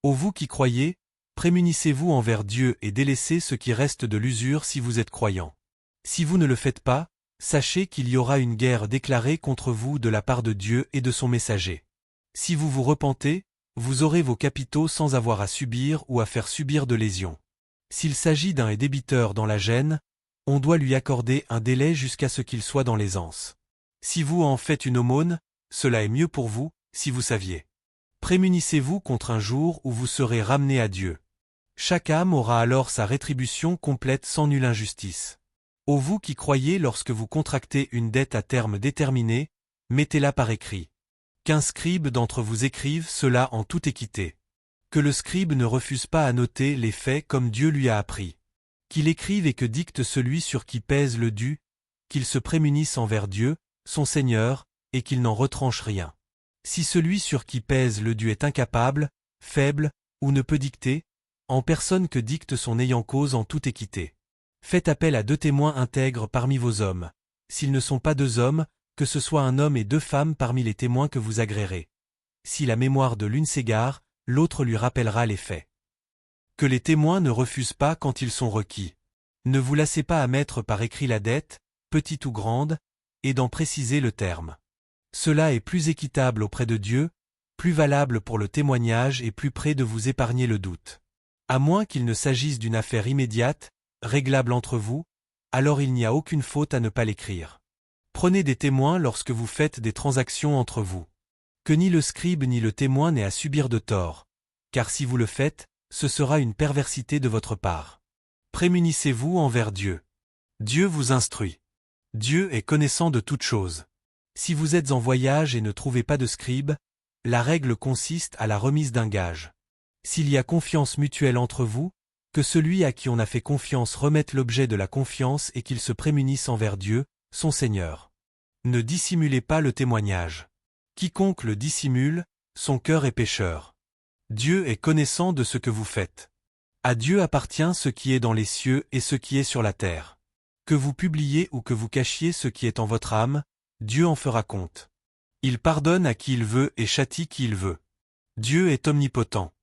Ô vous qui croyez, prémunissez-vous envers Dieu et délaissez ce qui reste de l'usure si vous êtes croyants. Si vous ne le faites pas, sachez qu'il y aura une guerre déclarée contre vous de la part de Dieu et de son messager. Si vous vous repentez, vous aurez vos capitaux sans avoir à subir ou à faire subir de lésions. S'il s'agit d'un débiteur dans la gêne, on doit lui accorder un délai jusqu'à ce qu'il soit dans l'aisance. Si vous en faites une aumône, cela est mieux pour vous, si vous saviez. Prémunissez-vous contre un jour où vous serez ramenés à Dieu. Chaque âme aura alors sa rétribution complète sans nulle injustice. Ô vous qui croyez, lorsque vous contractez une dette à terme déterminé, mettez-la par écrit. Qu'un scribe d'entre vous écrive cela en toute équité. Que le scribe ne refuse pas à noter les faits comme Dieu lui a appris. Qu'il écrive et que dicte celui sur qui pèse le dû, qu'il se prémunisse envers Dieu, son Seigneur, et qu'il n'en retranche rien. Si celui sur qui pèse le dû est incapable, faible, ou ne peut dicter, en personne que dicte son ayant cause en toute équité. Faites appel à 2 témoins intègres parmi vos hommes. S'ils ne sont pas 2 hommes, que ce soit un homme et 2 femmes parmi les témoins que vous agréerez. Si la mémoire de l'une s'égare, l'autre lui rappellera les faits. Que les témoins ne refusent pas quand ils sont requis. Ne vous lassez pas à mettre par écrit la dette, petite ou grande, et d'en préciser le terme. Cela est plus équitable auprès de Dieu, plus valable pour le témoignage et plus près de vous épargner le doute. À moins qu'il ne s'agisse d'une affaire immédiate, réglable entre vous, alors il n'y a aucune faute à ne pas l'écrire. Prenez des témoins lorsque vous faites des transactions entre vous. Que ni le scribe ni le témoin n'aient à subir de tort, car si vous le faites, ce sera une perversité de votre part. Prémunissez-vous envers Dieu. Dieu vous instruit. Dieu est connaissant de toutes choses. Si vous êtes en voyage et ne trouvez pas de scribe, la règle consiste à la remise d'un gage. S'il y a confiance mutuelle entre vous, que celui à qui on a fait confiance remette l'objet de la confiance et qu'il se prémunisse envers Dieu, son Seigneur. Ne dissimulez pas le témoignage. Quiconque le dissimule, son cœur est pécheur. Dieu est connaissant de ce que vous faites. À Dieu appartient ce qui est dans les cieux et ce qui est sur la terre. Que vous publiez ou que vous cachiez ce qui est en votre âme, Dieu en fera compte. Il pardonne à qui il veut et châtie qui il veut. Dieu est omnipotent.